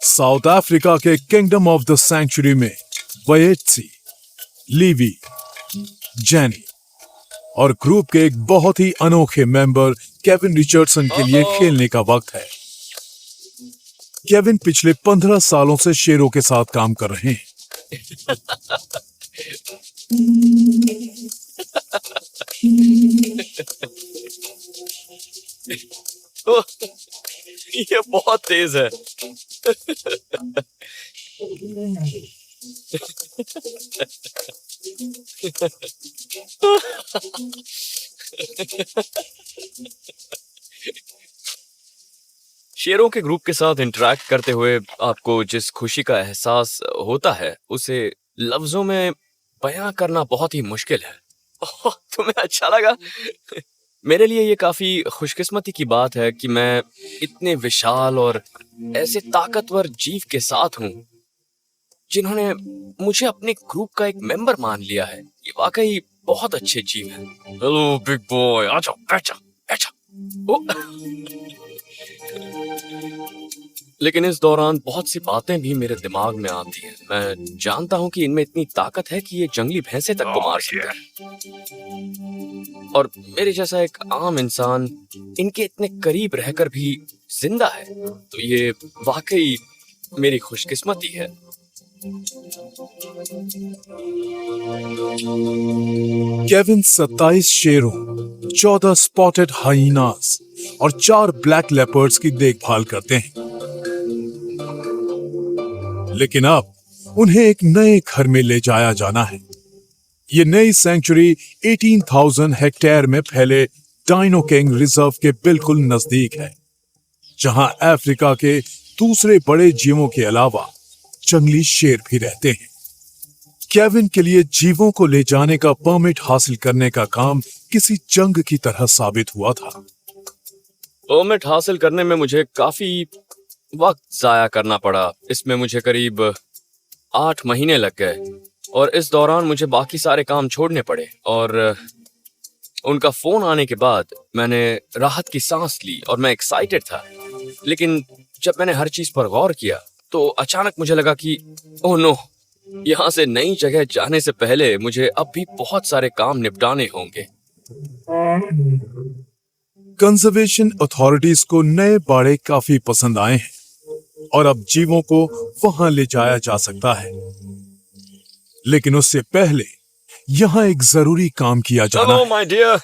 South Africa के kingdom of the century में वयेट्सी, लीवी, jenny और ग्रुप के एक बहुत ही अनोखे मेंबर केविन रिचर्डसन के लिए खेलने का वक्त है। केविन पिछले 15 सालों से शेरों के साथ काम कर रहे हैं। ये बहुत तेज है। शेरों के ग्रुप के साथ इंटरेक्ट करते हुए आपको जिस खुशी का एहसास होता है उसे लफ्जों में बयां करना बहुत ही मुश्किल है। तुम्हें अच्छा लगा? मेरे लिए ये काफी खुशकिस्मती की बात है कि मैं इतने विशाल और ऐसे ताकतवर जीव के साथ हूँ जिन्होंने मुझे अपने ग्रुप का एक मेंबर मान लिया है। ये वाकई बहुत अच्छे जीव हैं। हेलो बिग बॉय, आ जाओ, बैठ जाओ, बैठ जाओ। लेकिन इस दौरान बहुत सी बातें भी मेरे दिमाग में आती हैं। मैं जानता हूं कि इनमें इतनी ताकत है कि ये जंगली भैंसे तक को मार सकते हैं। और मेरे जैसा एक आम इंसान इनके इतने करीब रहकर भी जिंदा है, तो ये वाकई मेरी खुशकिस्मती है। केविन 27 शेरों, 14 स्पॉटेड हाइनास और 4 ब्लैक लेपर्ड्स की देखभाल करते हैं। लेकिन अब उन्हें एक नए घर में ले जाया जाना है। ये नई सेंचुरी 18,000 हेक्टेयर में फैले डायनो किंग रिजर्व के बिल्कुल नजदीक है, जहां अफ्रीका के दूसरे बड़े जीवों के अलावा जंगली शेर भी रहते हैं। केविन के लिए जीवों को ले जाने का परमिट हासिल करने का काम किसी जंग की तरह साबित हुआ था। परमिट हासिल करने में मुझे काफी वक्त जाया करना पड़ा। इसमें मुझे करीब 8 महीने लग गए और इस दौरान मुझे बाकी सारे काम छोड़ने पड़े। और उनका फोन आने के बाद मैंने राहत की सांस ली और मैं एक्साइटेड था। लेकिन जब मैंने हर चीज पर गौर किया तो अचानक मुझे लगा कि ओह नो, यहाँ से नई जगह जाने से पहले मुझे अब भी बहुत सारे काम निपटाने होंगे। कंजर्वेशन अथॉरिटीज को नए बाड़े काफी पसंद आए हैं और अब जीवों को वहां ले जाया जा सकता है। लेकिन उससे पहले यहाँ एक जरूरी काम किया जाना है। माय डियर,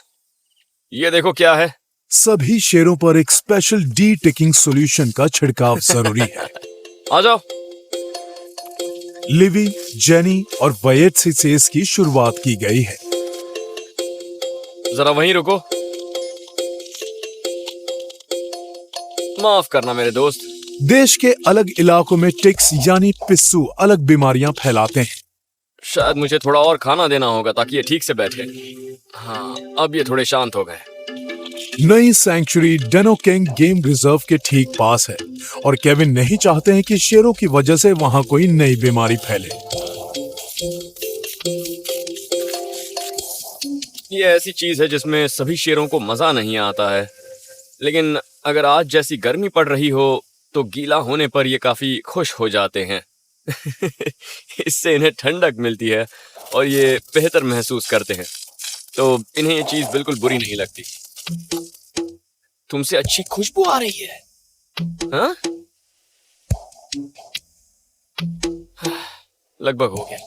ये देखो क्या है। सभी शेरों पर एक स्पेशल डी टिकिंग सॉल्यूशन का छिड़काव जरूरी है। आ जाओ। लिवी, जेनी और वयेट्सी से इसकी शुरुआत की गई है। जरा वहीं रुको। माफ करना मेरे दोस्त। देश के अलग इलाकों में टिक्स यानी पिस्सू अलग बीमारियां फैलाते हैं। शायद मुझे थोड़ा और खाना देना होगा ताकि ये ठीक से बैठे। हाँ, अब ये थोड़े शांत हो गए। नई century Dino King Game Reserve के ठीक पास है और केविन नहीं चाहते हैं कि शेरों की वजह से वहां कोई नई बीमारी फैले। ये ऐसी चीज है जिसमें सभी शेरों को मजा नहीं आता है, लेकिन अगर आज जैसी गर्मी पड़ रही हो तो गीला होने पर ये काफी खुश हो जाते हैं। इससे इन्हें ठंडक मिलती है और ये बेहतर महसूस करते हैं, तो इन्हें ये चीज बिल्कुल बुरी नहीं लगती। तुमसे अच्छी खुशबू आ रही है। हाँ? लगभग हो गया।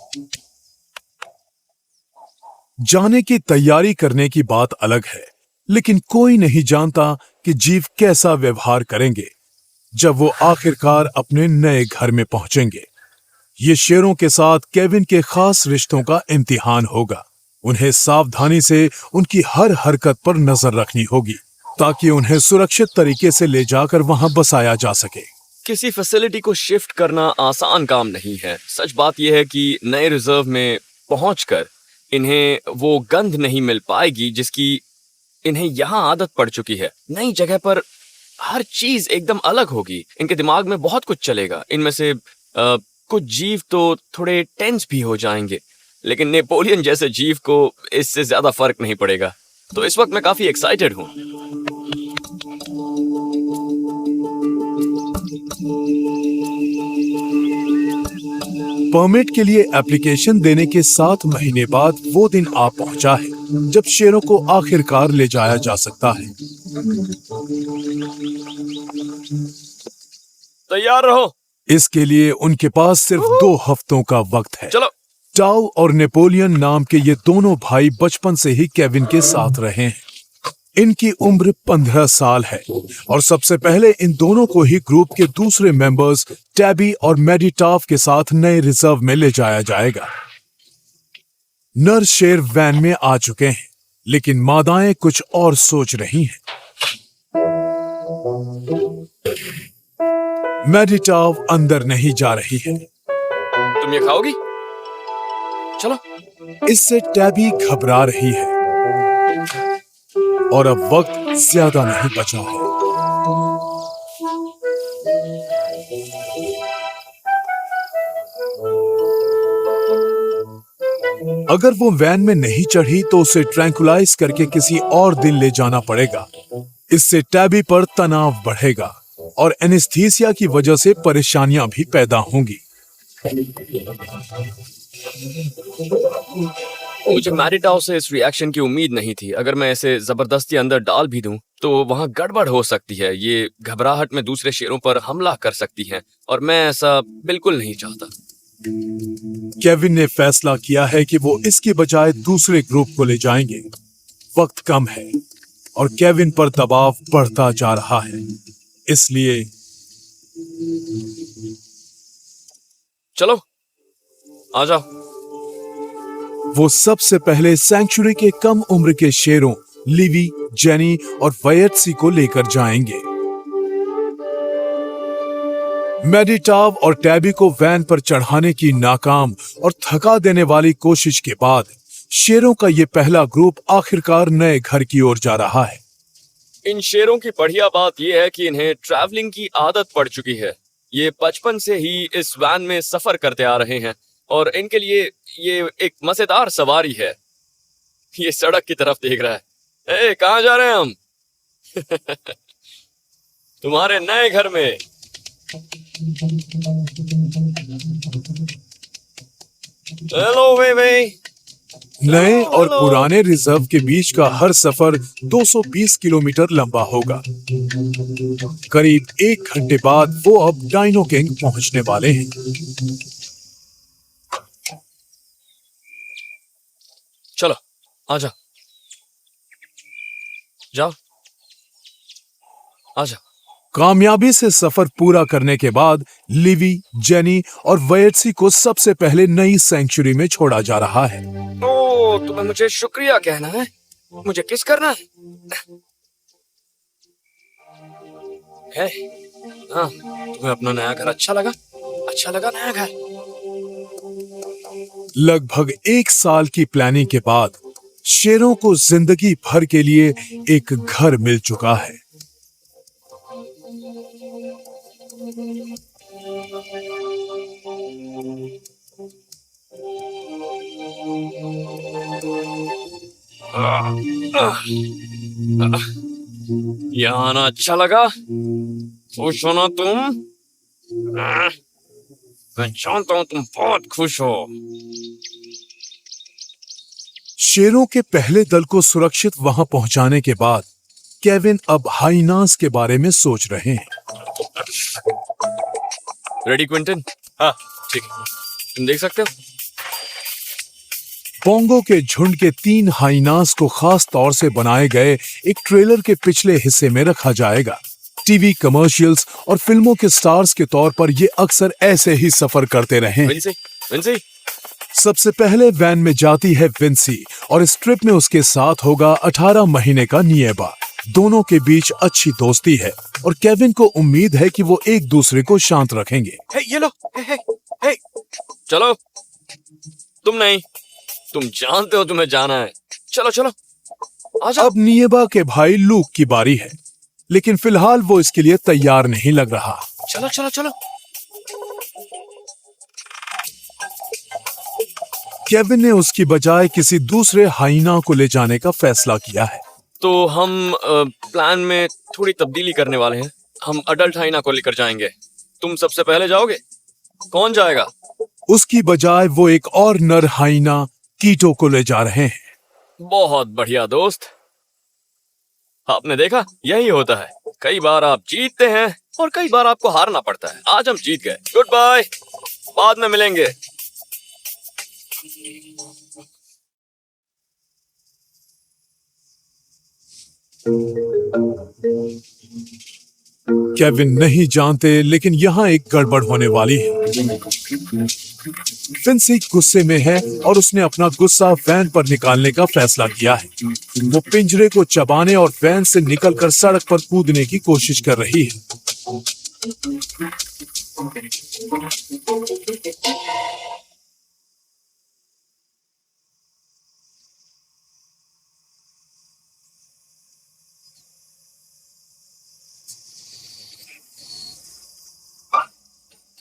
जाने की तैयारी करने की बात अलग है, लेकिन कोई नहीं जानता कि जीव कैसा व्यवहार करेंगे जब वो आखिरकार अपने नए घर में पहुंचेंगे। ये शेरों के साथ केविन के खास रिश्तों का इम्तिहान होगा। उन्हें सावधानी से उनकी हर हरकत पर नजर रखनी होगी ताकि उन्हें सुरक्षित तरीके से ले जाकर वहां बसाया जा सके। किसी फैसिलिटी को शिफ्ट करना आसान काम नहीं है। सच बात यह है कि नए रिजर्व में पहुंचकर इन्हें वो गंध नहीं मिल पाएगी जिसकी इन्हें यहाँ आदत पड़ चुकी है। नई जगह पर हर चीज एकदम अलग होगी। इनके दिमाग में बहुत कुछ चलेगा। इनमें से कुछ जीव तो थोड़े टेंस भी हो जाएंगे, लेकिन नेपोलियन जैसे जीव को इससे ज्यादा फर्क नहीं पड़ेगा। तो इस वक्त मैं काफी एक्साइटेड हूँ। परमिट के लिए एप्लीकेशन देने के 7 महीने बाद वो दिन आ पहुंचा है जब शेरों को आखिरकार ले जाया जा सकता है। तैयार रहो। इसके लिए उनके पास सिर्फ 2 हफ्तों का वक्त है। चलो। टाउ और नेपोलियन नाम के ये दोनों भाई बचपन से ही केविन के साथ रहे हैं। इनकी उम्र 15 साल है और सबसे पहले इन दोनों को ही ग्रुप के दूसरे मेंबर्स टैबी और मेडिटाफ के साथ नए रिजर्व में ले जाया जाएगा। नर शेर वैन में आ चुके हैं, लेकिन मादाएं कुछ और सोच रही हैं। मेडिटाफ अंदर नहीं जा रही है। तुम ये खाओगी? चलो। इससे टैबी घबरा रही है और अब वक्त ज्यादा नहीं बचा है। अगर वो वैन में नहीं चढ़ी तो उसे ट्रैंकुलाइज करके किसी और दिन ले जाना पड़ेगा। इससे टैबी पर तनाव बढ़ेगा और एनेस्थीसिया की वजह से परेशानियां भी पैदा होंगी। मुझे मैरिटाओ से इस रिएक्शन की उम्मीद नहीं थी। अगर मैं इसे जबरदस्ती अंदर डाल भी दूं तो वहां गड़बड़ हो सकती है। ये घबराहट में दूसरे शेरों पर हमला कर सकती है और मैं ऐसा बिल्कुल नहीं चाहता। केविन ने फैसला किया है कि वो इसकी बजाय दूसरे ग्रुप को ले जाएंगे। वक्त कम है और केविन पर दबाव बढ़ता जा रहा है, इसलिए चलो आ जाओ। वो सबसे पहले सैंक्चुरी के कम उम्र के शेरों लिवी, जेनी और वयट्सी को लेकर जाएंगे। मेडिटाव और टैबी को वैन पर चढ़ाने की नाकाम और थका देने वाली कोशिश के बाद शेरों का ये पहला ग्रुप आखिरकार नए घर की ओर जा रहा है। इन शेरों की बढ़िया बात यह है कि इन्हें ट्रैवलिंग की आदत पड़ चुकी है। ये बचपन से ही इस वैन में सफर करते आ रहे हैं और इनके लिए ये एक मजेदार सवारी है। ये सड़क की तरफ देख रहा है। ए, कहाँ जा रहे हैं हम? तुम्हारे नए घर में। हेलो वे। नए और पुराने रिजर्व के बीच का हर सफर 220 किलोमीटर लंबा होगा। करीब 1 घंटे बाद वो अब डाइनो किंग पहुंचने वाले हैं। चलो आजा, जाओ, आजा। कामयाबी से सफर पूरा करने के बाद लिवी, जेनी और वयट्सी को सबसे पहले नई सेंचुरी में छोड़ा जा रहा है। ओ, तुम्हें मुझे शुक्रिया कहना है। मुझे किस करना है? हाँ, तुम्हें अपना नया घर अच्छा लगा? अच्छा लगा नया घर? लगभग 1 साल की प्लानिंग के बाद शेरों को जिंदगी भर के लिए एक घर मिल चुका है। यहाँ आना अच्छा लगा? खुश हो ना तुम? मैं जानता हूँ तुम बहुत खुश हो। शेरों के पहले दल को सुरक्षित वहां पहुंचाने के बाद केविन अब हाइनास के बारे में सोच रहे हैं। Ready Quinton? हाँ ठीक है, तुम देख सकते हो। पोंगो के झुंड के 3 हाइनास को खास तौर से बनाए गए एक ट्रेलर के पिछले हिस्से में रखा जाएगा। टीवी कमर्शियल्स और फिल्मों के स्टार्स के तौर पर ये अक्सर ऐसे ही सफर करते रहे। विंसी। सबसे पहले वैन में जाती है विंसी और इस ट्रिप में उसके साथ होगा 18 महीने का निएबा। दोनों के बीच अच्छी दोस्ती है और केविन को उम्मीद है कि वो एक दूसरे को शांत रखेंगे। ये लो। चलो। तुम नहीं, तुम जानते हो तुम्हें जाना है। चलो आजा। अब निएबा के भाई लूक की बारी है, लेकिन फिलहाल वो इसके लिए तैयार नहीं लग रहा। चलो। केविन ने उसकी बजाय किसी दूसरे हाइना को ले जाने का फैसला किया है। तो हम प्लान में थोड़ी तब्दीली करने वाले हैं। हम अडल्ट हाइना को लेकर जाएंगे। तुम सबसे पहले जाओगे? कौन जाएगा? उसकी बजाय वो एक और नर हाइना कीटो को ले जा रहे हैं। बहुत बढ़िया दोस्त। आपने देखा, यही होता है। कई बार आप जीतते हैं और कई बार आपको हारना पड़ता है। आज हम जीत गए। गुड बाय, बाद में मिलेंगे। केविन नहीं जानते, लेकिन यहाँ एक गड़बड़ होने वाली है। फिंसी गुस्से में है और उसने अपना गुस्सा वैन पर निकालने का फैसला किया है। वो पिंजरे को चबाने और वैन से निकलकर सड़क पर कूदने की कोशिश कर रही है।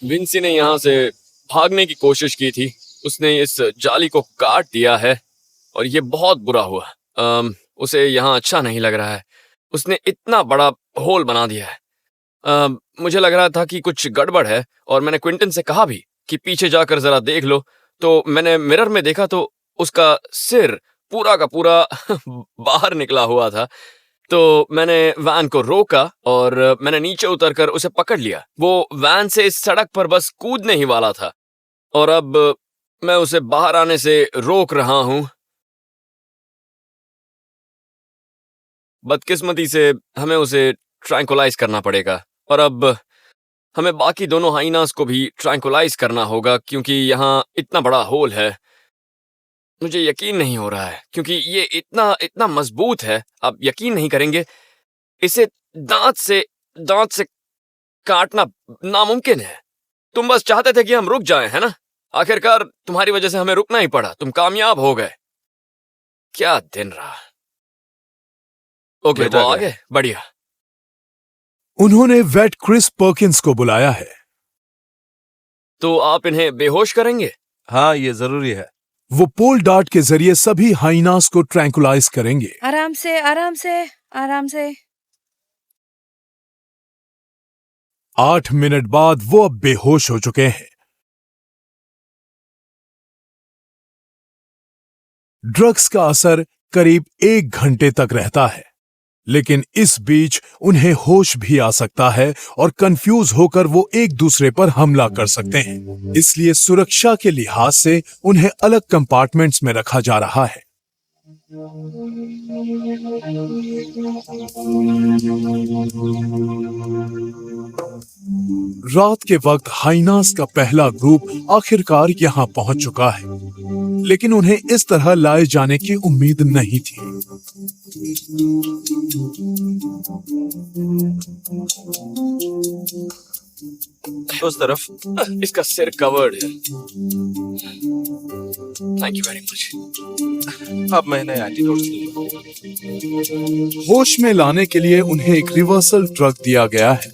विंसी ने यहाँ से भागने की कोशिश की थी। उसने इस जाली को काट दिया है और ये बहुत बुरा हुआ। उसे यहाँ अच्छा नहीं लग रहा है। उसने इतना बड़ा होल बना दिया है। मुझे लग रहा था कि कुछ गड़बड़ है और मैंने क्विंटन से कहा भी कि पीछे जाकर जरा देख लो। तो मैंने मिरर में देखा तो उसका सिर पूरा का पूरा बाहर निकला हुआ था। तो मैंने वैन को रोका और मैंने नीचे उतरकर उसे पकड़ लिया। वो वैन से इस सड़क पर बस कूदने ही वाला था और अब मैं उसे बाहर आने से रोक रहा हूं। बदकिस्मती से हमें उसे ट्रैंकुलाइज करना पड़ेगा और अब हमें बाकी दोनों हाइनास को भी ट्रैंकुलाइज करना होगा क्योंकि यहाँ इतना बड़ा होल है। मुझे यकीन नहीं हो रहा है क्योंकि ये इतना इतना मजबूत है। आप यकीन नहीं करेंगे, इसे दांत से काटना नामुमकिन है। तुम बस चाहते थे कि हम रुक जाएं, है ना? आखिरकार तुम्हारी वजह से हमें रुकना ही पड़ा। तुम कामयाब हो गए। क्या दिन रहा। ओके, वो आगे बढ़िया। उन्होंने वेट क्रिस पर्किंस को बुलाया है। तो आप इन्हें बेहोश करेंगे? हाँ, ये जरूरी है। वो पोल डार्ट के जरिए सभी हाइनास को ट्रैंकुलाइज करेंगे। आराम से, आराम से, आराम से। 8 मिनट बाद वो अब बेहोश हो चुके हैं। ड्रग्स का असर करीब 1 घंटे तक रहता है, लेकिन इस बीच उन्हें होश भी आ सकता है और कंफ्यूज होकर वो एक दूसरे पर हमला कर सकते हैं। इसलिए सुरक्षा के लिहाज से उन्हें अलग कंपार्टमेंट्स में रखा जा रहा है। रात के वक्त हाइनास का पहला ग्रुप आखिरकार यहां पहुंच चुका है, लेकिन उन्हें इस तरह लाए जाने की उम्मीद नहीं थी। उस तरफ। इसका सिर कवर्ड है। Thank you very much. अब मैंने एंटीडोट दूंगा। होश में लाने के लिए उन्हें एक रिवर्सल ड्रग दिया गया है।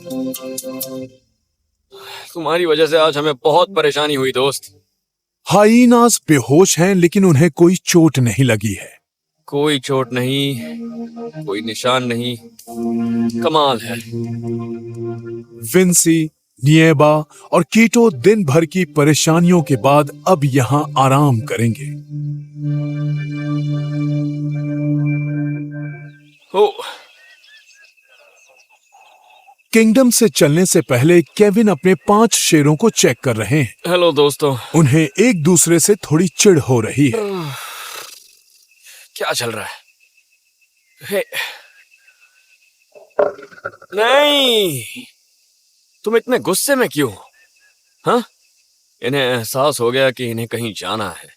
तुम्हारी वजह से आज हमें बहुत परेशानी हुई दोस्त। हाइनास बेहोश हैं, लेकिन उन्हें कोई चोट नहीं लगी है। कोई चोट नहीं, कोई निशान नहीं। कमाल है। विंसी, निएबा और कीटो दिन भर की परेशानियों के बाद अब यहां आराम करेंगे। हो, किंगडम से चलने से पहले केविन अपने 5 शेरों को चेक कर रहे हैं। हेलो दोस्तों। उन्हें एक दूसरे से थोड़ी चिढ़ हो रही है। क्या चल रहा है? हे, नहीं, तुम इतने गुस्से में क्यों? हाँ? इन्हें एहसास हो गया कि इन्हें कहीं जाना है।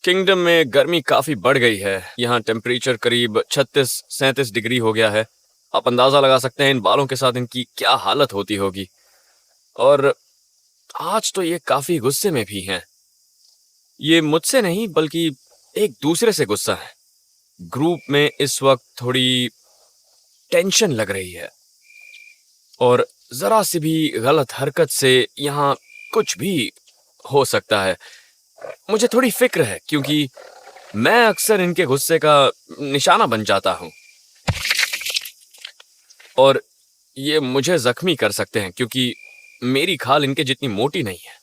किंगडम में गर्मी काफी बढ़ गई है। यहाँ टेम्परेचर करीब 36-37 डिग्री हो गया है। आप अंदाजा लगा सकते हैं इन बालों के साथ इनकी क्या हालत होती होगी। और आज तो ये काफी गुस्से में भी हैं। ये मुझसे नहीं बल्कि एक दूसरे से गुस्सा है। ग्रुप में इस वक्त थोड़ी टेंशन लग रही है और जरा सी भी गलत हरकत से यहाँ कुछ भी हो सकता है। मुझे थोड़ी फिक्र है क्योंकि मैं अक्सर इनके गुस्से का निशाना बन जाता हूँ और ये मुझे जख्मी कर सकते हैं क्योंकि मेरी खाल इनके जितनी मोटी नहीं है।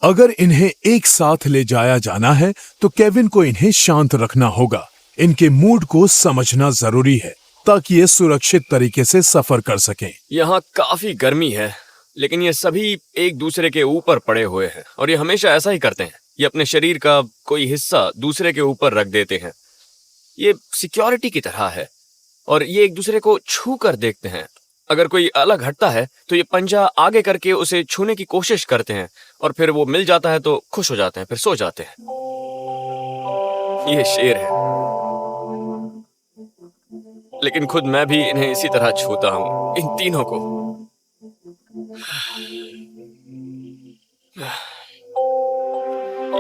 अगर इन्हें एक साथ ले जाया जाना है तो केविन को इन्हें शांत रखना होगा। इनके मूड को समझना जरूरी है ताकि ये सुरक्षित तरीके से सफर कर सकें। यहाँ काफी गर्मी है, लेकिन ये सभी एक दूसरे के ऊपर पड़े हुए हैं और ये हमेशा ऐसा ही करते हैं। ये अपने शरीर का कोई हिस्सा दूसरे के ऊपर रख देते हैं। ये सिक्योरिटी की तरह है और ये एक दूसरे को छू कर देखते हैं। अगर कोई अलग हटता है तो ये पंजा आगे करके उसे छूने की कोशिश करते हैं और फिर वो मिल जाता है तो खुश हो जाते हैं, फिर सो जाते हैं। ये शेर है, लेकिन खुद मैं भी इन्हें इसी तरह छूता हूं, इन तीनों को।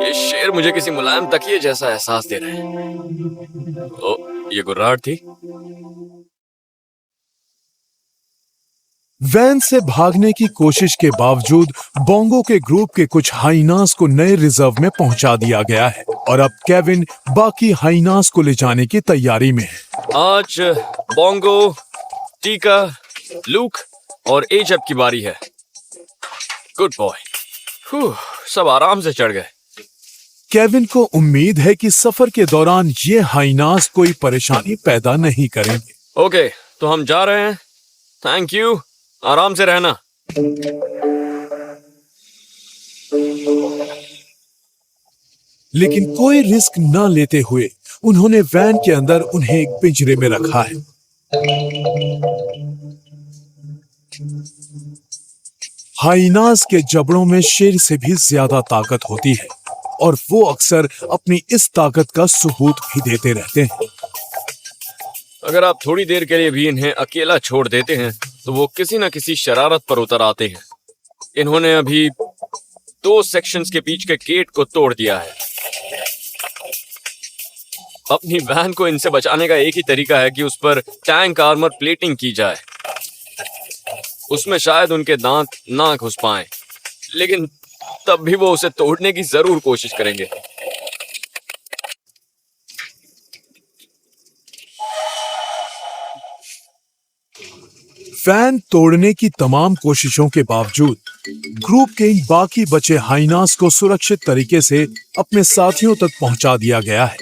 ये शेर मुझे किसी मुलायम तकिए जैसा एहसास दे रहे हैं। ओ, ये गुर्राहट थी। वैन से भागने की कोशिश के बावजूद बोंगो के ग्रुप के कुछ हाइनास को नए रिजर्व में पहुंचा दिया गया है और अब केविन बाकी हाइनास को ले जाने की तैयारी में है। आज बोंगो, टीका, लूक और एजब की बारी है। Good boy. सब आराम से चढ़ गए। केविन को उम्मीद है कि सफर के दौरान ये हाइनास कोई परेशानी पैदा नहीं करेंगे। ओके, तो हम जा रहे हैं। थैंक यू, आराम से रहना। लेकिन कोई रिस्क न लेते हुए उन्होंने वैन के अंदर उन्हें एक पिंजरे में रखा है। हाइनास के जबड़ों में शेर से भी ज्यादा ताकत होती है और वो अक्सर अपनी इस ताकत का सबूत भी देते रहते हैं। अगर आप थोड़ी देर के लिए भी इन्हें अकेला छोड़ देते हैं तो वो किसी न किसी शरारत पर उतर आते हैं। इन्होंने अभी 2 सेक्शंस के बीच के गेट को तोड़ दिया है। अपनी वैन को इनसे बचाने का एक ही तरीका है कि उस पर टैंक आर्मर प्लेटिंग की जाए। उसमें शायद उनके दांत ना घुस पाएं, लेकिन तब भी वो उसे तोड़ने की जरूर कोशिश करेंगे। वैन तोड़ने की तमाम कोशिशों के बावजूद ग्रुप के इन बाकी बचे हाइनास को सुरक्षित तरीके से अपने साथियों तक पहुंचा दिया गया है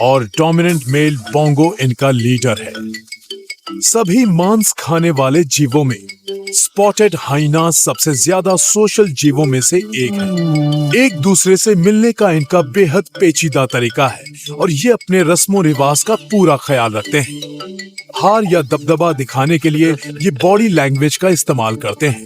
और डोमिनेंट मेल बोंगो इनका लीडर है। सभी मांस खाने वाले जीवों में स्पॉटेड हाइनास सबसे ज्यादा सोशल जीवों में से एक है। एक दूसरे से मिलने का इनका बेहद पेचीदा तरीका है और ये अपने रस्मो रिवाज का पूरा ख्याल रखते हैं। हार या दबदबा दिखाने के लिए ये बॉडी लैंग्वेज का इस्तेमाल करते हैं।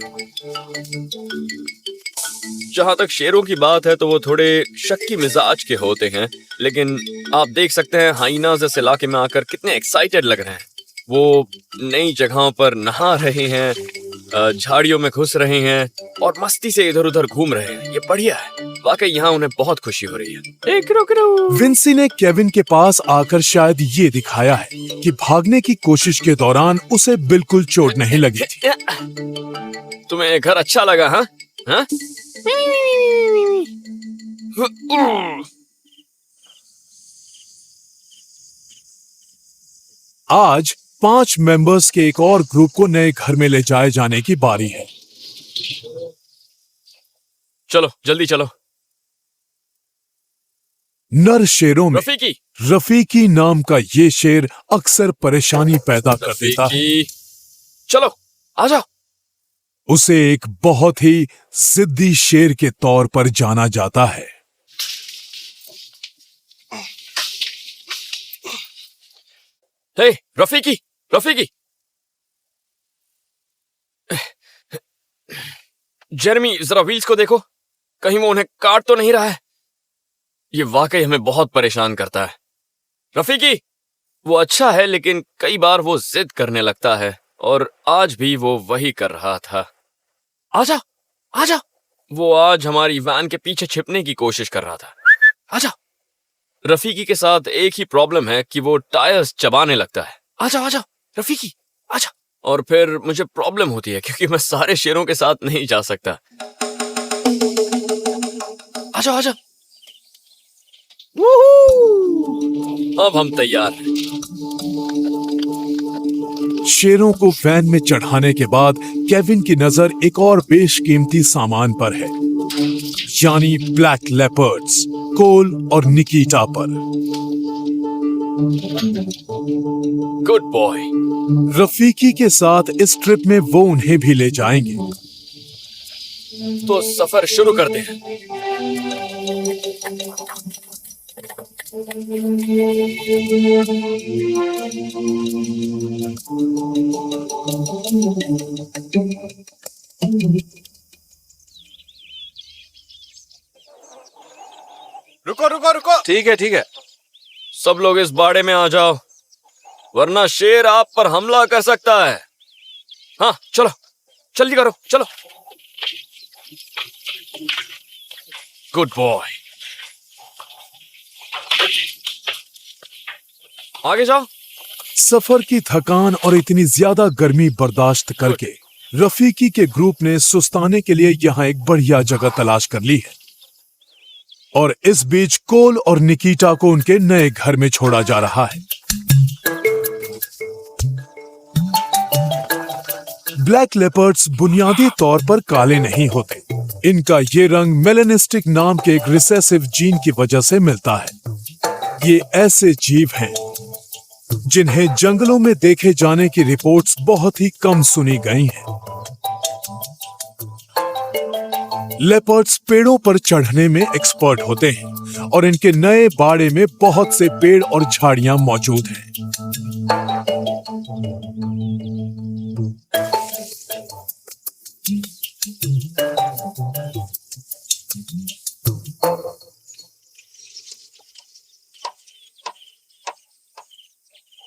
जहां तक शेरों की बात है तो वो थोड़े शक्की मिजाज के होते हैं, लेकिन आप देख सकते हैं हाइनास इस इलाके में आकर कितने एक्साइटेड लग रहे हैं। वो नई जगहों पर नहा रहे हैं, झाड़ियों में घुस रहे हैं और मस्ती से इधर उधर घूम रहे हैं। ये बढ़िया है, वाकई यहाँ उन्हें बहुत खुशी हो रही है। एक रुक विंसी ने केविन के पास आकर शायद ये दिखाया है कि भागने की कोशिश के दौरान उसे बिल्कुल चोट नहीं लगी थी। तुम्हें ये घर अच्छा लगा? हाँ हाँ? आज 5 मेंबर्स के एक और ग्रुप को नए घर में ले जाए जाने की बारी है। चलो जल्दी चलो। नर शेरों में रफीकी, रफीकी नाम का ये शेर अक्सर परेशानी पैदा कर देता है। रफीकी, चलो आजा। उसे एक बहुत ही जिद्दी शेर के तौर पर जाना जाता है। हे रफीकी, रफीकी। जेरमी, जरा व्हील्स को देखो, कहीं वो उन्हें काट तो नहीं रहा है। ये वाकई हमें बहुत परेशान करता है। रफीकी, वो अच्छा है लेकिन कई बार वो जिद करने लगता है और आज भी वो वही कर रहा था। आजा, आजा। वो आज हमारी वैन के पीछे छिपने की कोशिश कर रहा था। आजा। रफीकी के साथ एक ही प्रॉब्लम है कि वो टायर्स चबाने लगता है। आजा आजा रफीकी, आजा। और फिर मुझे प्रॉब्लम होती है क्योंकि मैं सारे शेरों के साथ नहीं जा सकता। आजा आजा। अब हम तैयार हैं। शेरों को वैन में चढ़ाने के बाद केविन की नजर एक और बेशकीमती सामान पर है। यानी ब्लैक लेपर्ड्स, कोल और निकिता पर। Good boy. रफीकी के साथ इस ट्रिप में वो उन्हें भी ले जाएंगे। तो सफर शुरू करते हैं। रुको रुको रुको, ठीक है। सब लोग इस बाड़े में आ जाओ, वरना शेर आप पर हमला कर सकता है। हाँ चलो, जल्दी करो, चलो। Good boy. आगे जाओ। सफर की थकान और इतनी ज्यादा गर्मी बर्दाश्त करके रफीकी के ग्रुप ने सुस्ताने के लिए यहाँ एक बढ़िया जगह तलाश कर ली है। और इस बीच कोल और निकिता को उनके नए घर में छोड़ा जा रहा है। ब्लैक लेपर्ड्स बुनियादी तौर पर काले नहीं होते। इनका ये रंग मेलेनिस्टिक नाम के एक रिसेसिव जीन की वजह से मिलता है। ये ऐसे जीव हैं जिन्हें जंगलों में देखे जाने की रिपोर्ट्स बहुत ही कम सुनी गई हैं। लेपर्ड्स पेड़ों पर चढ़ने में एक्सपर्ट होते हैं और इनके नए बाड़े में बहुत से पेड़ और झाड़ियां मौजूद हैं।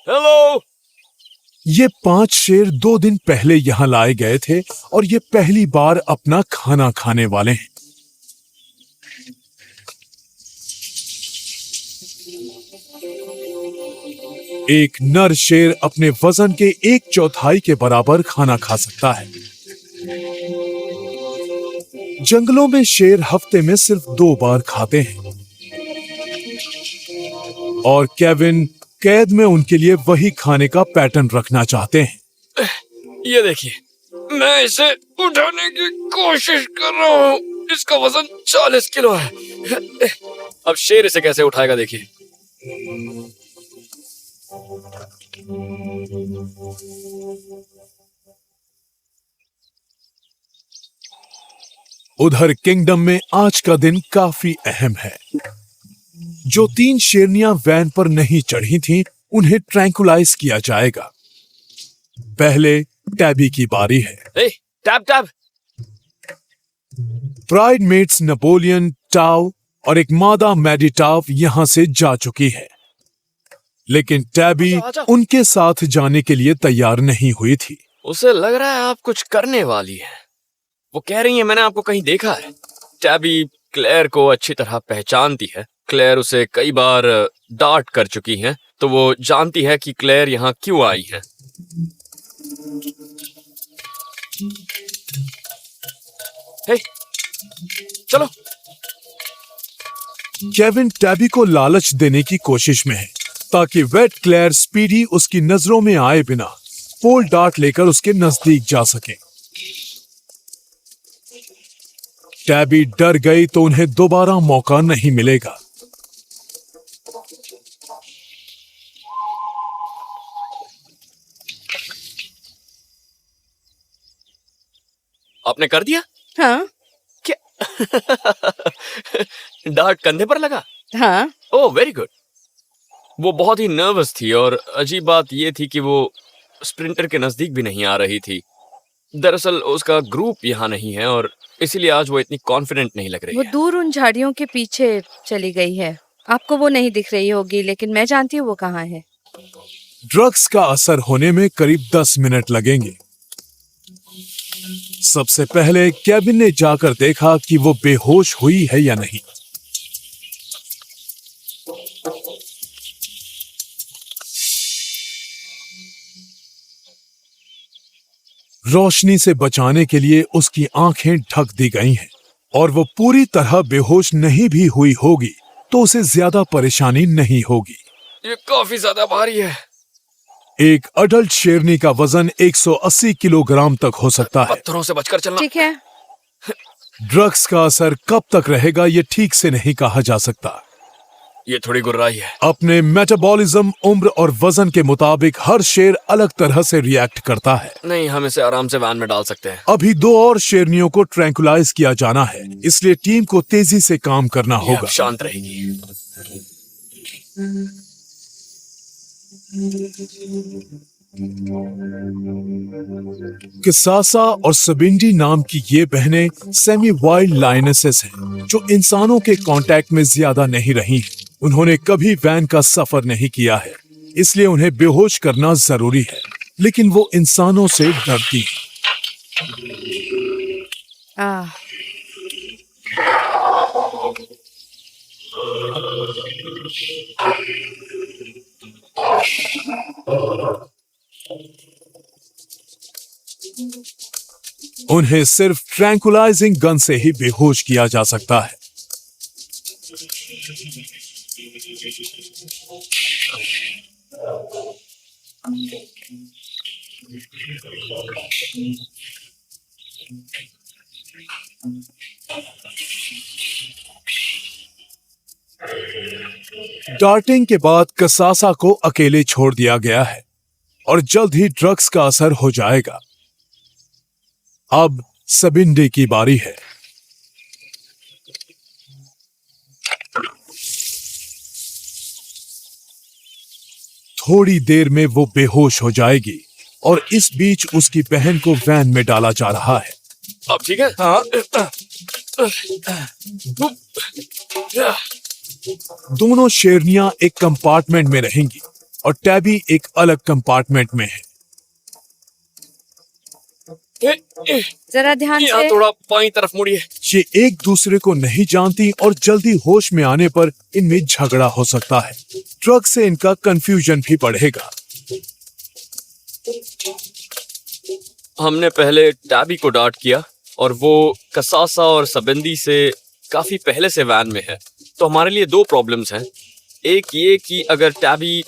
हेलो। ये 5 शेर 2 दिन पहले यहाँ लाए गए थे और ये पहली बार अपना खाना खाने वाले हैं। एक नर शेर अपने वजन के 1/4 के बराबर खाना खा सकता है। जंगलों में शेर हफ्ते में सिर्फ 2 बार खाते हैं और केविन कैद में उनके लिए वही खाने का पैटर्न रखना चाहते हैं। ये देखिए, मैं इसे उठाने की कोशिश कर रहा हूँ। इसका वजन 40 किलो है। अब शेर इसे कैसे उठाएगा, देखिए। उधर किंगडम में आज का दिन काफी अहम है। जो 3 शेरनियां वैन पर नहीं चढ़ी थीं, उन्हें ट्रैंकुलाइज किया जाएगा। पहले टैबी की बारी है। Tab Tab. Pride mates Napoleon, टाव और एक मादा मैडिटाव यहां से जा चुकी है, लेकिन टैबी आजा। उनके साथ जाने के लिए तैयार नहीं हुई थी। उसे लग रहा है आप कुछ करने वाली है। वो कह रही है मैंने आपको कहीं देखा है। टैबी क्लेयर को अच्छी तरह पहचानती है। क्लेयर उसे कई बार डांट कर चुकी है, तो वो जानती है कि क्लेयर यहाँ क्यों आई है। हे, चलो। केविन टैबी को लालच देने की कोशिश में है ताकि वेट क्लेयर स्पीडी उसकी नजरों में आए बिना पोल डार्ट लेकर उसके नजदीक जा सके। टैबी डर गई तो उन्हें दोबारा मौका नहीं मिलेगा। आपने कर दिया? हाँ क्या? डांट कंधे पर लगा? हाँ। Oh very good. वो बहुत ही नर्वस थी और अजीब बात ये थी कि वो स्प्रिंटर के नजदीक भी नहीं आ रही थी। दरअसल उसका ग्रुप यहाँ नहीं है और इसीलिए आज वो इतनी कॉन्फिडेंट नहीं लग रही वो है। दूर उन झाड़ियों के पीछे चली गई है। आपको वो नहीं दिख रही होगी, लेकिन मैं जानती हूँ वो कहाँ है। ड्रग्स का असर होने में करीब 10 मिनट लगेंगे। सबसे पहले केविन ने जाकर देखा कि वो बेहोश हुई है या नहीं। रोशनी से बचाने के लिए उसकी आंखें ढक दी गई हैं और वो पूरी तरह बेहोश नहीं भी हुई होगी तो उसे ज्यादा परेशानी नहीं होगी। ये काफी ज्यादा भारी है। एक अडल्ट शेरनी का वजन 180 किलोग्राम तक हो सकता है। पत्थरों से बचकर चलना। ठीक है। ड्रग्स का असर कब तक रहेगा ये ठीक से नहीं कहा जा सकता। ये थोड़ी गुर्राई है। अपने मेटाबॉलिज्म, उम्र और वजन के मुताबिक हर शेर अलग तरह से रिएक्ट करता है। नहीं, हम इसे आराम से वैन में डाल सकते हैं। अभी 2 और शेरनियों को ट्रैंकुलाइज किया जाना है, इसलिए टीम को तेजी से काम करना ये अब होगा। शांत रहेगी। किसासा और सबिंडी नाम की ये बहनें सेमी वाइल्ड लायनेसेस हैं, जो इंसानों के कांटेक्ट में ज्यादा नहीं रही हैं। उन्होंने कभी वैन का सफर नहीं किया है, इसलिए उन्हें बेहोश करना जरूरी है, लेकिन वो इंसानों से डरती हैं। आह, उन्हें सिर्फ ट्रैंकुलाइजिंग गन से ही बेहोश किया जा सकता है। डार्टिंग के बाद कसासा को अकेले छोड़ दिया गया है और जल्द ही ड्रग्स का असर हो जाएगा। अब सबिंडे की बारी है। थोड़ी देर में वो बेहोश हो जाएगी और इस बीच उसकी बहन को वैन में डाला जा रहा है। अब ठीक है। हाँ, दोनों शेरनियां एक कंपार्टमेंट में रहेंगी और टैबी एक अलग कंपार्टमेंट में है। जरा ध्यान यहाँ से। थोड़ा बाईं तरफ मुड़िए। ये एक दूसरे को नहीं जानती और जल्दी होश में आने पर इनमें झगड़ा हो सकता है। ड्रग से इनका कंफ्यूजन भी बढ़ेगा। हमने पहले टैबी को डांट किया और वो कसासा और सबंदी से काफी पहले से वैन में है, तो हमारे लिए 2 प्रॉब्लम्स हैं। एक ये कि अगर टैबी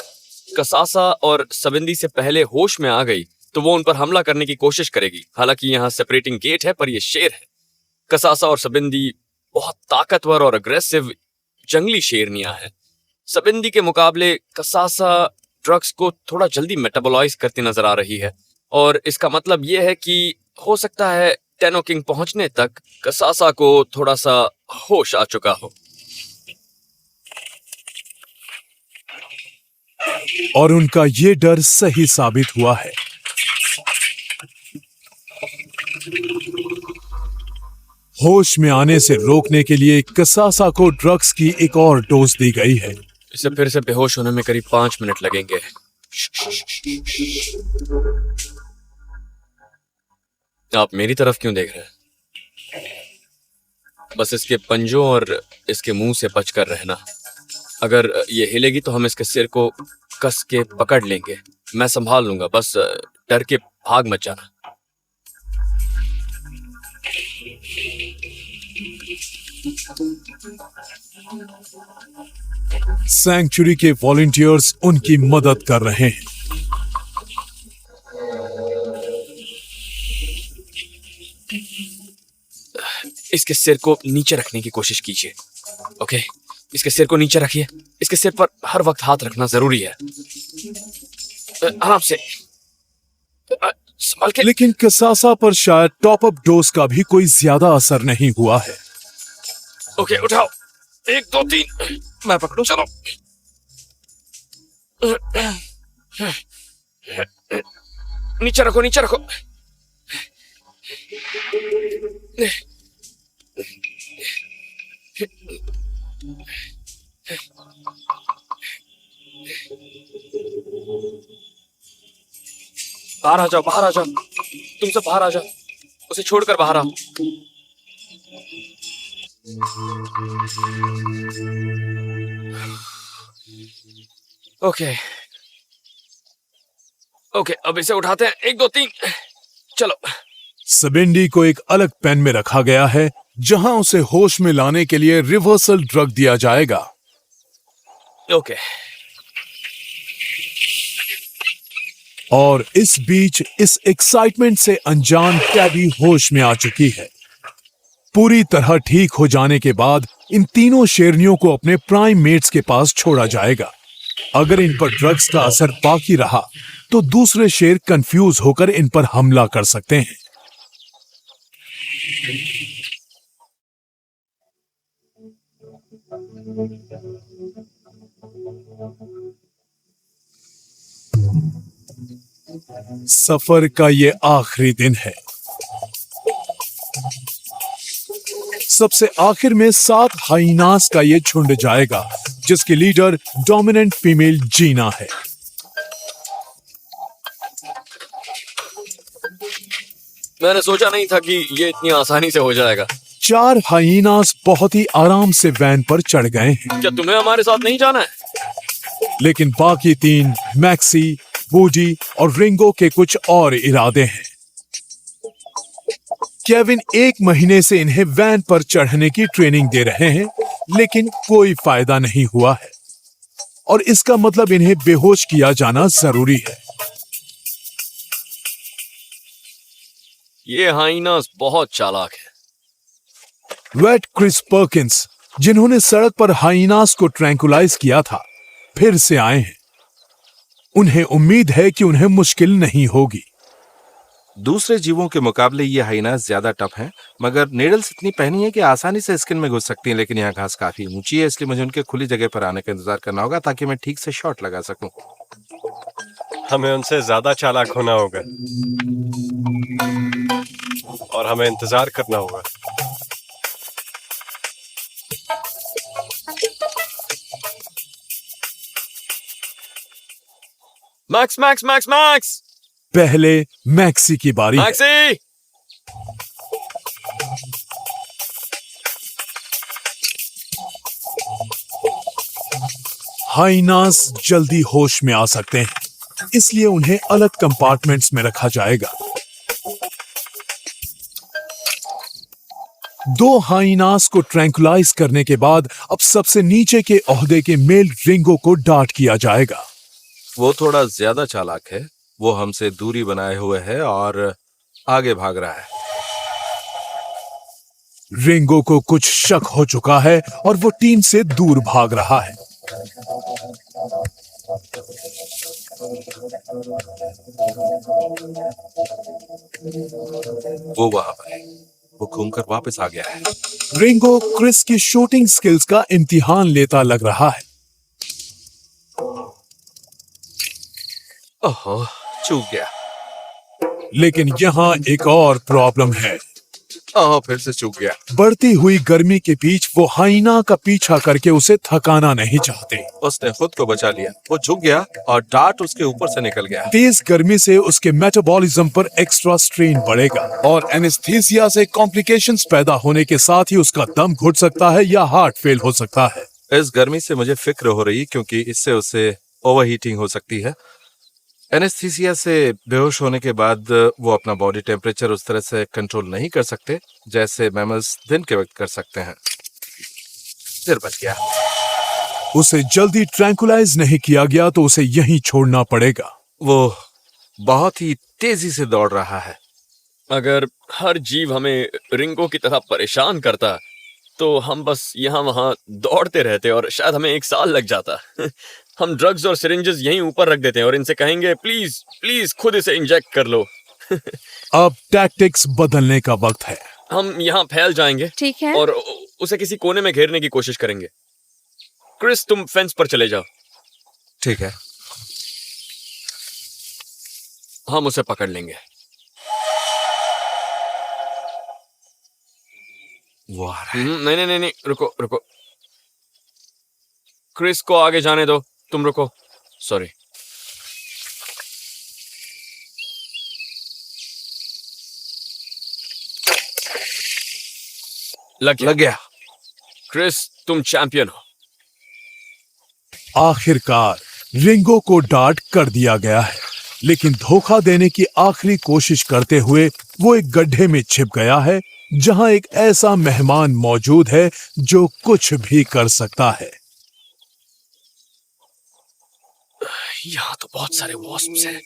कसासा और सबंदी से पहले होश में आ गई तो वो उन पर हमला करने की कोशिश करेगी। हालांकि यहाँ सेपरेटिंग गेट है, पर ये शेर है। कसासा और सबंदी बहुत ताकतवर और अग्रेसिव जंगली शेरनियां हैं। सबंदी के मुकाबले कसासा ड्रग्स को थोड़ा जल्दी मेटाबोलाइज करती नजर आ रही है, और इसका मतलब ये है कि हो सकता है टेनो किंग पहुंचने तक कसासा को थोड़ा सा होश आ चुका हो। और उनका ये डर सही साबित हुआ है। होश में आने से रोकने के लिए कसासा को ड्रग्स की एक और डोज दी गई है। इसे फिर से बेहोश होने में करीब 5 मिनट लगेंगे। आप मेरी तरफ क्यों देख रहे हैं? बस इसके पंजों और इसके मुंह से बचकर रहना। अगर ये हिलेगी तो हम इसके सिर को कस के पकड़ लेंगे। मैं संभाल लूंगा, बस डर के भाग मत जाना। सैंक्चुरी के वॉलंटियर्स उनकी मदद कर रहे हैं। इसके सिर को नीचे रखने की कोशिश कीजिए। ओके, इसके सिर को नीचे रखिए। इसके सिर पर हर वक्त हाथ रखना जरूरी है। आराम से, संभाल के। लेकिन कसासा पर शायद टॉप अप डोज का भी कोई ज्यादा असर नहीं हुआ है। ओके, उठाओ। 1 2 3। मैं पकड़ू। चलो। नीचे रखो, नीचे रखो। बाहर आ जाओ, बाहर आ जाओ। तुम सब बाहर आ जाओ। उसे छोड़कर बाहर आओ। ओके ओके, अब इसे उठाते हैं। 1 2 3। चलो। सबेंडी को एक अलग पेन में रखा गया है, जहां उसे होश में लाने के लिए रिवर्सल ड्रग दिया जाएगा। ओके। और इस बीच इस एक्साइटमेंट से अनजान टैबी होश में आ चुकी है। पूरी तरह ठीक हो जाने के बाद इन तीनों शेरनियों को अपने प्राइम मेट्स के पास छोड़ा जाएगा। अगर इन पर ड्रग्स का असर बाकी रहा तो दूसरे शेर कंफ्यूज होकर इन पर हमला कर सकते हैं। सफर का ये आखिरी दिन है। सबसे आखिर में 7 हाइनास का ये झुंड जाएगा, जिसकी लीडर डोमिनेंट फीमेल जीना है। मैंने सोचा नहीं था कि ये इतनी आसानी से हो जाएगा। 4 हाइनास बहुत ही आराम से वैन पर चढ़ गए हैं, क्या तुम्हें हमारे साथ नहीं जाना है? लेकिन बाकी 3 मैक्सी, वूडी और रिंगो के कुछ और इरादे हैं। केविन 1 महीने से इन्हें वैन पर चढ़ने की ट्रेनिंग दे रहे हैं, लेकिन कोई फायदा नहीं हुआ है और इसका मतलब इन्हें बेहोश किया जाना जरूरी है। ये हाइनास बहुत चालाक है। वेट क्रिस पर्किंस, जिन्होंने सड़क पर हाइनास को ट्रैंकुलाइज किया था, फिर से आए हैं। उन्हें उम्मीद है कि उन्हें मुश्किल नहीं होगी। दूसरे जीवों के मुकाबले ये हाइनास ज्यादा टफ हैं, मगर नीडल्स इतनी पहनी है कि आसानी से स्किन में घुस सकती हैं। लेकिन यहाँ घास काफी ऊंची है, इसलिए मुझे उनके खुली जगह पर आने का इंतजार करना होगा ताकि मैं ठीक से शॉट लगा सकूं। हमें उनसे ज्यादा चालाक होना होगा और हमें इंतजार करना होगा। मैक्स मैक्स मैक्स मैक्स पहले मैक्सी की बारी है। मैक्सी! हाइनास जल्दी होश में आ सकते हैं, इसलिए उन्हें अलग कंपार्टमेंट्स में रखा जाएगा। 2 हाइनास को ट्रैंकुलाइज करने के बाद अब सबसे नीचे के ओहदे के मेल रिंगो को डांट किया जाएगा। वो थोड़ा ज्यादा चालाक है, वो हमसे दूरी बनाए हुए है और आगे भाग रहा है। रिंगो को कुछ शक हो चुका है और वो टीम से दूर भाग रहा है। वो वहां पर है, वो घूमकर वापस आ गया है। रिंगो क्रिस की शूटिंग स्किल्स का इम्तिहान लेता लग रहा है। ओहो, चूक गया। लेकिन यहाँ एक और प्रॉब्लम है। ओह, फिर से चूक गया। बढ़ती हुई गर्मी के बीच वो हाइना का पीछा करके उसे थकाना नहीं चाहते। उसने खुद को बचा लिया, वो झुक गया और डार्ट उसके ऊपर से निकल गया। तेज गर्मी से उसके मेटाबॉलिज्म पर एक्स्ट्रा स्ट्रेन बढ़ेगा और एनेस्थीसिया से कॉम्प्लिकेशंस पैदा होने के साथ ही उसका दम घुट सकता है या हार्ट फेल हो सकता है। इस गर्मी से मुझे फिक्र हो रही, क्योंकि इससे उसे ओवरहीटिंग हो सकती है। एनेस्थीसिया से बेहोश होने के बाद वो अपना बॉडी टेम्परेचर उस तरह से कंट्रोल नहीं कर सकते जैसे मैमल्स दिन के वक्त कर सकते हैं। सिर बच गया। उसे जल्दी ट्रैंकुलाइज नहीं किया गया तो उसे यहीं छोड़ना पड़ेगा। वो बहुत ही तेजी से दौड़ रहा है। अगर हर जीव हमें रिंगो की तरह परेशान करता तो हम बस यहाँ वहां दौड़ते रहते और शायद हमें 1 साल लग जाता। हम ड्रग्स और सिरिंजेस यहीं ऊपर रख देते हैं और इनसे कहेंगे प्लीज प्लीज खुद इसे इंजेक्ट कर लो। अब टैक्टिक्स बदलने का वक्त है। हम यहाँ फैल जाएंगे ठीक है। और उसे किसी कोने में घेरने की कोशिश करेंगे। क्रिस, तुम फेंस पर चले जाओ। ठीक है। हम उसे पकड़ लेंगे। वो आ रहा है। नहीं नहीं नहीं नहीं, रुको रुको। क्रिस को आगे जाने दो, तुम रुको। सॉरी। लग गया। क्रिस, तुम चैंपियन हो। आखिरकार रिंगो को डांट कर दिया गया है, लेकिन धोखा देने की आखिरी कोशिश करते हुए वो एक गड्ढे में छिप गया है जहां एक ऐसा मेहमान मौजूद है जो कुछ भी कर सकता है। यहाँ तो बहुत सारे वॉस्प्स हैं।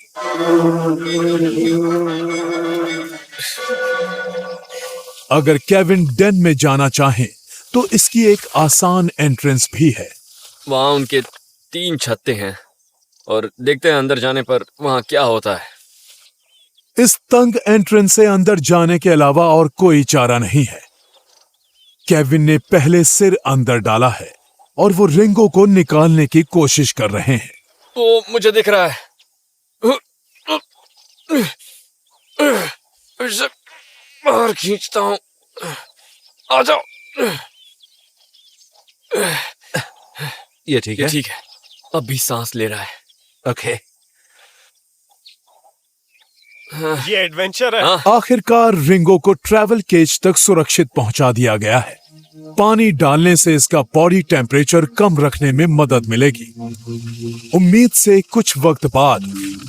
अगर केविन डेन में जाना चाहें तो इसकी एक आसान एंट्रेंस भी है। वहां उनके 3 छत्ते हैं और देखते हैं अंदर जाने पर वहां क्या होता है। इस तंग एंट्रेंस से अंदर जाने के अलावा और कोई चारा नहीं है। केविन ने पहले सिर अंदर डाला है और वो रिंगो को निकालने की कोशिश कर रहे हैं। वो मुझे दिख रहा है। इसे बाहर खींचता हूँ। आ जाओ। ये ठीक है? ठीक है, अब भी सांस ले रहा है। ओके। ये एडवेंचर है। हाँ, आखिरकार रिंगो को ट्रैवल केज तक सुरक्षित पहुंचा दिया गया है। पानी डालने से इसका बॉडी टेम्परेचर कम रखने में मदद मिलेगी। उम्मीद से कुछ वक्त बाद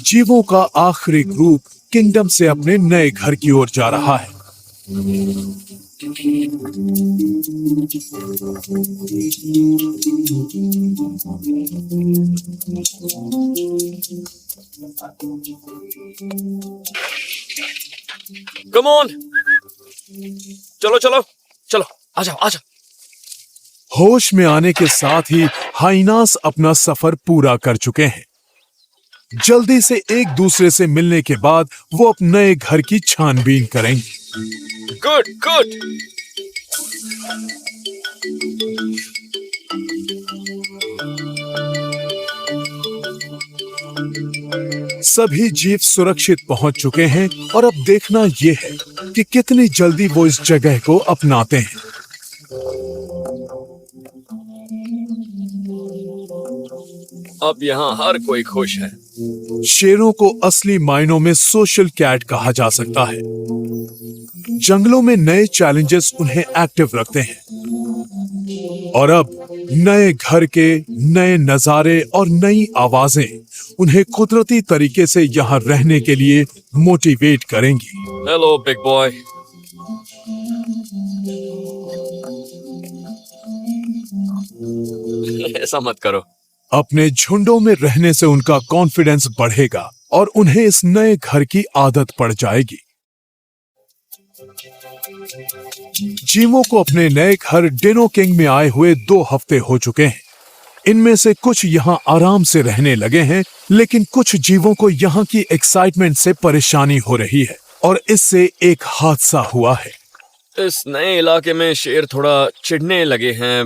जीवों का आखिरी ग्रुप किंगडम से अपने नए घर की ओर जा रहा है। कम ऑन, चलो चलो चलो, आ जाओ आ जाओ। होश में आने के साथ ही हाइनास अपना सफर पूरा कर चुके हैं। जल्दी से एक दूसरे से मिलने के बाद वो अपने नए घर की छानबीन करेंगे। Good good. सभी जीव सुरक्षित पहुंच चुके हैं और अब देखना यह है कि कितनी जल्दी वो इस जगह को अपनाते हैं। अब यहाँ हर कोई खुश है। शेरों को असली मायनों में सोशल कैट कहा जा सकता है। जंगलों में नए चैलेंजेस उन्हें एक्टिव रखते हैं और अब नए घर के नए नजारे और नई आवाजें उन्हें कुदरती तरीके से यहाँ रहने के लिए मोटिवेट करेंगी। Hello big boy. ऐसा मत करो। अपने झुंडों में रहने से उनका कॉन्फिडेंस बढ़ेगा और उन्हें इस नए घर की आदत पड़ जाएगी। जीवों को अपने नए घर डिनो किंग में आए हुए 2 हफ्ते हो चुके हैं। इनमें से कुछ यहाँ आराम से रहने लगे हैं, लेकिन कुछ जीवों को यहाँ की एक्साइटमेंट से परेशानी हो रही है और इससे एक हादसा हुआ है। इस नए इलाके में शेर थोड़ा चिढ़ने लगे हैं।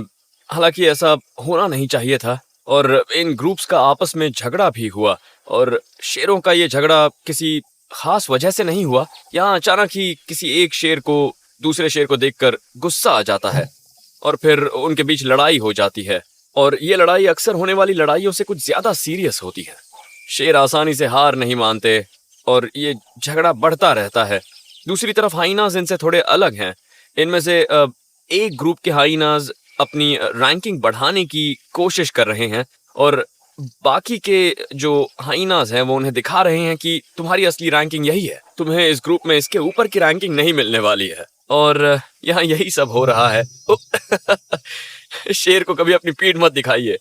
हालांकि ऐसा होना नहीं चाहिए था और इन ग्रुप्स का आपस में झगड़ा भी हुआ और शेरों का ये झगड़ा किसी खास वजह से नहीं हुआ। यहाँ अचानक ही किसी एक शेर को दूसरे शेर को देखकर गुस्सा आ जाता है और फिर उनके बीच लड़ाई हो जाती है और ये लड़ाई अक्सर होने वाली लड़ाइयों से कुछ ज्यादा सीरियस होती है। शेर आसानी से हार नहीं मानते और ये झगड़ा बढ़ता रहता है। दूसरी तरफ हाइनाज इनसे थोड़े अलग हैं। इनमें से एक ग्रुप के हाइनाज अपनी रैंकिंग बढ़ाने की कोशिश कर रहे हैं और बाकी के जो हाइनाज हैं वो उन्हें दिखा रहे हैं कि तुम्हारी असली रैंकिंग यही है, तुम्हें इस ग्रुप में इसके ऊपर की रैंकिंग नहीं मिलने वाली है। और यहाँ यही सब हो रहा है। शेर को कभी अपनी पीठ मत दिखाइए।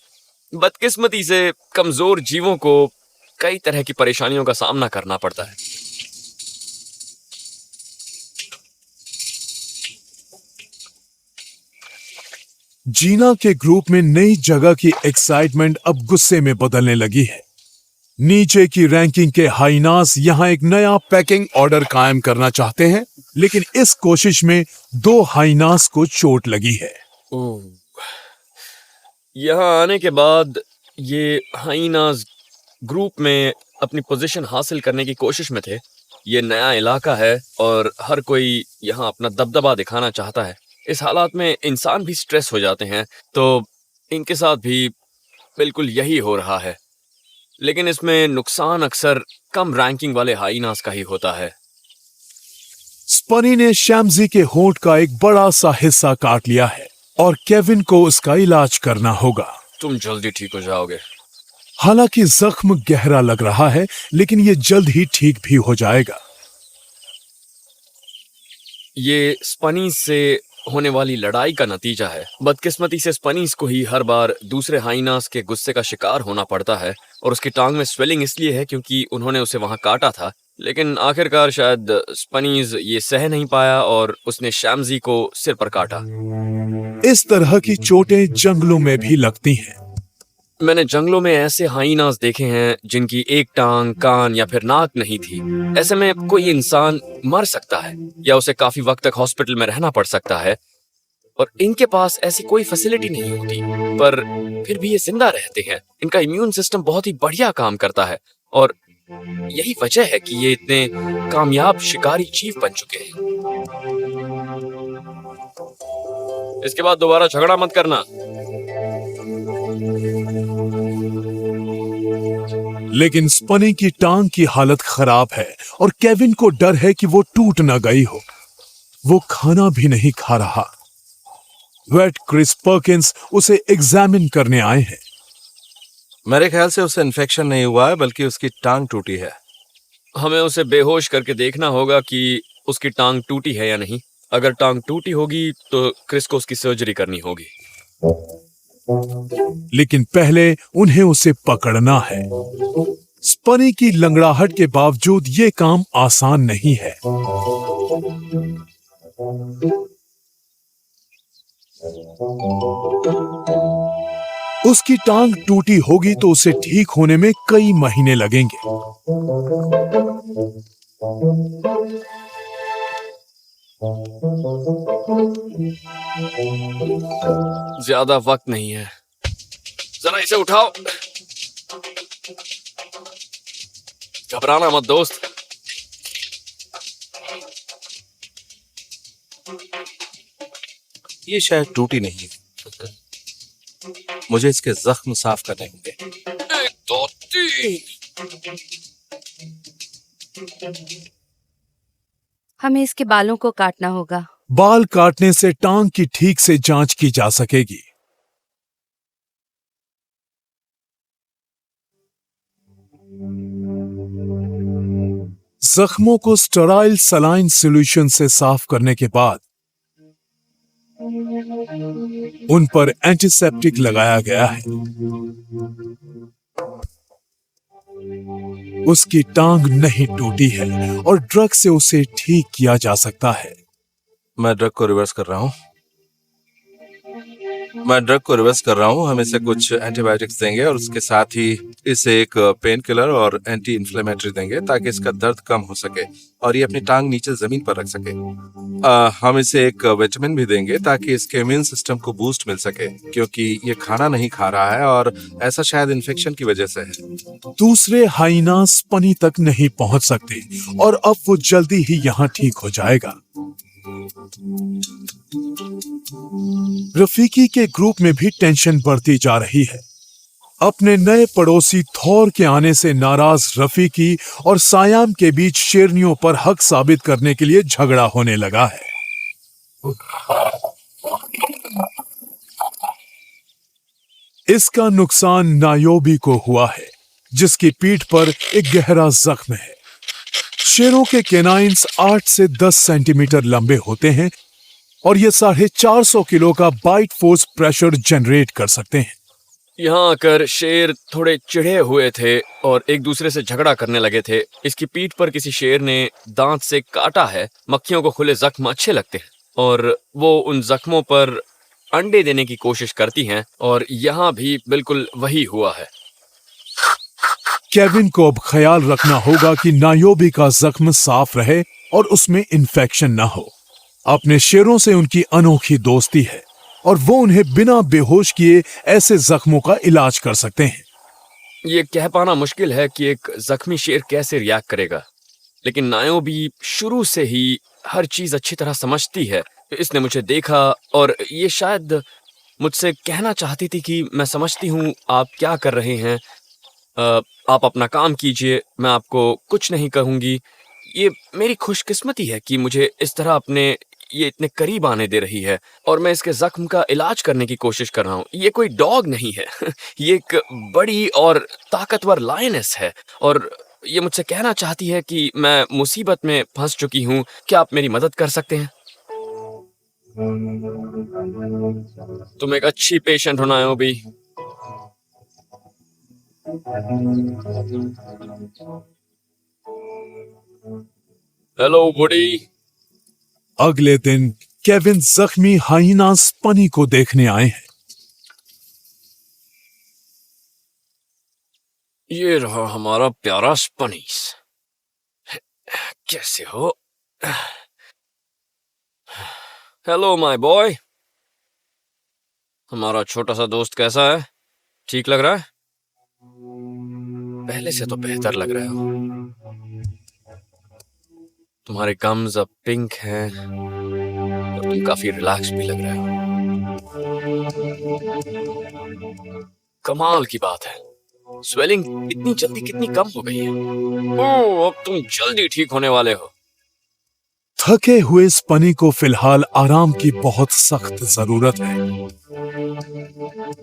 बदकिस्मती से कमजोर जीवों को कई तरह की परेशानियों का सामना करना पड़ता है। जीना के ग्रुप में नई जगह की एक्साइटमेंट अब गुस्से में बदलने लगी है। नीचे की रैंकिंग के हाइनास यहाँ एक नया पैकिंग ऑर्डर कायम करना चाहते हैं, लेकिन इस कोशिश में 2 हाइनास को चोट लगी है। यहाँ आने के बाद ये हाइनास ग्रुप में अपनी पोजीशन हासिल करने की कोशिश में थे। ये नया इलाका है और हर कोई यहाँ अपना दबदबा दिखाना चाहता है। इस हालात में इंसान भी स्ट्रेस हो जाते हैं, तो इनके साथ भी बिल्कुल यही हो रहा है। लेकिन इसमें नुकसान अक्सर कम रैंकिंग वाले हाइनास का ही होता है। स्पनी ने शैम्जी के होंठ का एक बड़ा सा हिस्सा काट लिया है और केविन को उसका इलाज करना होगा। तुम जल्दी ठीक हो जाओगे। हालांकि जख्म गहरा लग रहा है, लेकिन ये जल्द ही ठीक भी हो जाएगा। ये स्पनीज से होने वाली लड़ाई का नतीजा है। बदकिस्मती से स्पनीज को ही हर बार दूसरे हाइनास के गुस्से का शिकार होना पड़ता है और उसकी टांग में स्वेलिंग इसलिए है क्योंकि उन्होंने उसे वहां काटा था लेकिन आखिरकार शायद स्पनीज ये सह नहीं पाया और उसने शैमजी को सिर पर काटा। इस तरह की चोटें जंगलों में भी लगती हैं। मैंने जंगलों में ऐसे हाइनास देखे हैं जिनकी एक टांग, कान या फिर नाक नहीं थी। ऐसे में कोई इंसान मर सकता है या उसे काफी वक्त तक हॉस्पिटल में रहना पड़ सकता है, और इनके पास ऐसी कोई फैसिलिटी नहीं होती, पर फिर भी ये जिंदा रहते हैं। इनका इम्यून सिस्टम बहुत ही बढ़िया काम करता है और यही वजह है कि ये इतने कामयाब शिकारी जीव बन चुके हैं। इसके बाद दोबारा झगड़ा मत करना। लेकिन स्पनी की टांग की हालत खराब है और केविन को डर है कि वो टूट न गई हो। वो खाना भी नहीं खा रहा। वेट क्रिस पर्किंस उसे एग्जामिन करने आए हैं। मेरे ख्याल से उसे इन्फेक्शन नहीं हुआ है, बल्कि उसकी टांग टूटी है। हमें उसे बेहोश करके देखना होगा कि उसकी टांग टूटी है या नहीं। अगर टांग टूटी होगी तो क्रिस को उसकी सर्जरी करनी होगी। लेकिन पहले उन्हें उसे पकड़ना है। स्पनी की लंगड़ाहट के बावजूद ये काम आसान नहीं है। उसकी टांग टूटी होगी तो उसे ठीक होने में कई महीने लगेंगे। ज्यादा वक्त नहीं है, जरा इसे उठाओ। घबराना मत दोस्त। ये शायद टूटी नहीं है। मुझे इसके जख्म साफ करने होंगे। 1, 2, 3। हमें इसके बालों को काटना होगा। बाल काटने से टांग की ठीक से जांच की जा सकेगी। जख्मों को स्टेराइल सलाइन सॉल्यूशन से साफ करने के बाद उन पर एंटीसेप्टिक लगाया गया है। उसकी टांग नहीं टूटी है और ड्रग से उसे ठीक किया जा सकता है। मैं ड्रग को रिवर्स कर रहा हूँ। हम इसे कुछ एंटीबायोटिक्स देंगे और उसके साथ ही इसे एक पेन किलर और एंटी इन्फ्लेमेटरी देंगे ताकि इसका दर्द कम हो सके और ये अपनी टांग नीचे जमीन पर रख सके। हम इसे एक विटामिन भी देंगे ताकि इसके इम्यून सिस्टम को बूस्ट मिल सके, क्योंकि ये खाना नहीं खा रहा है और ऐसा शायद इन्फेक्शन की वजह से है। दूसरे हाइना स्पनी तक नहीं पहुंच सकते और अब वो जल्दी ही यहां ठीक हो जाएगा। रफीकी के ग्रुप में भी टेंशन बढ़ती जा रही है। अपने नए पड़ोसी थॉर के आने से नाराज रफीकी और सायाम के बीच शेरनियों पर हक साबित करने के लिए झगड़ा होने लगा है। इसका नुकसान नायोबी को हुआ है, जिसकी पीठ पर एक गहरा जख्म है। शेरों के केनाइन्स 8 से 10 सेंटीमीटर लंबे होते हैं और ये 450 किलो का बाइट फोर्स प्रेशर जनरेट कर सकते हैं। यहाँ आकर शेर थोड़े चिढ़े हुए थे और एक दूसरे से झगड़ा करने लगे थे। इसकी पीठ पर किसी शेर ने दांत से काटा है। मक्खियों को खुले जख्म अच्छे लगते हैं और वो उन जख्मों पर अंडे देने की कोशिश करती हैं, और यहाँ भी बिल्कुल वही हुआ है। केविन को अब ख्याल रखना होगा कि नायोबी का जख्म साफ रहे और उसमें इन्फेक्शन ना हो। अपने शेरों से उनकी अनोखी दोस्ती है और वो उन्हें बिना बेहोश किए ऐसे जख्मों का इलाज कर सकते हैं। ये कह पाना मुश्किल है कि एक जख्मी शेर कैसे रिएक्ट करेगा, लेकिन नायोबी शुरू से ही हर चीज अच्छी तरह समझती है। इसने मुझे देखा और ये शायद मुझसे कहना चाहती थी कि मैं समझती हूँ आप क्या कर रहे हैं। आप अपना काम कीजिए, मैं आपको कुछ नहीं कहूंगी। ये मेरी खुशकिस्मती है कि मुझे इस तरह अपने ये इतने करीब आने दे रही है और मैं इसके जख्म का इलाज करने की कोशिश कर रहा हूँ। ये कोई डॉग नहीं है ये एक बड़ी और ताकतवर लायनेस है और ये मुझसे कहना चाहती है कि मैं मुसीबत में फंस चुकी हूँ, क्या आप मेरी मदद कर सकते हैं? तुम एक अच्छी पेशेंट हो नायोबी। हेलो बूडी। अगले दिन केविन जख्मी हाइना स्पनी को देखने आए हैं। ये रहा हमारा प्यारा स्पनीस। कैसे हो? Hello my boy. हमारा छोटा सा दोस्त कैसा है? ठीक लग रहा है? पहले से तो बेहतर लग रहे हो। तुम्हारे गम्स अब पिंक हैं और तुम काफी रिलैक्स भी लग रहे हो। कमाल की बात है, स्वेलिंग इतनी जल्दी कितनी कम हो गई है। ओह, अब तुम जल्दी ठीक होने वाले हो। थके हुए स्पनी को फिलहाल आराम की बहुत सख्त जरूरत है।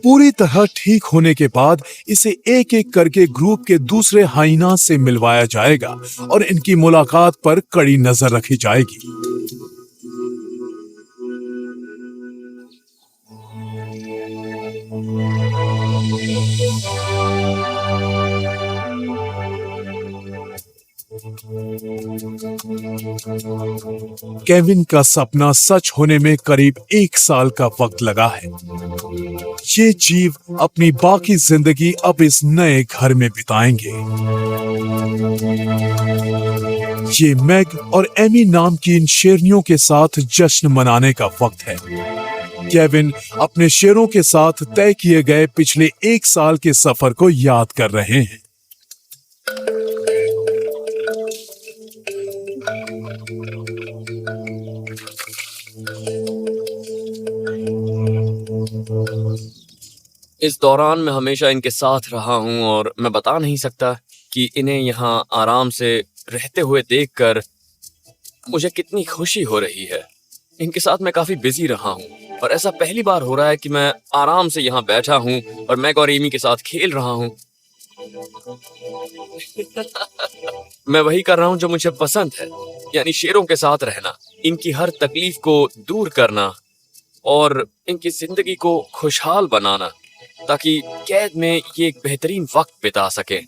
पूरी तरह ठीक होने के बाद इसे एक एक करके ग्रुप के दूसरे हाइना से मिलवाया जाएगा और इनकी मुलाकात पर कड़ी नजर रखी जाएगी। केविन का सपना सच होने में करीब 1 साल का वक्त लगा है। ये जीव अपनी बाकी जिंदगी अब इस नए घर में बिताएंगे। ये मैग और एमी नाम की इन शेरनियों के साथ जश्न मनाने का वक्त है। केविन अपने शेरों के साथ तय किए गए पिछले 1 साल के सफर को याद कर रहे हैं। इस दौरान मैं हमेशा इनके साथ रहा हूं और मैं बता नहीं सकता कि इन्हें यहाँ आराम से रहते हुए देखकर मुझे कितनी खुशी हो रही है। इनके साथ मैं काफी बिजी रहा हूँ और ऐसा पहली बार हो रहा है कि मैं आराम से यहाँ बैठा हूँ और मैग और एमी के साथ खेल रहा हूँ। मैं वही कर रहा हूँ जो मुझे पसंद है, यानी शेरों के साथ रहना, इनकी हर तकलीफ को दूर करना और इनकी जिंदगी को खुशहाल बनाना, ताकि कैद में ये एक बेहतरीन वक्त बिता सके।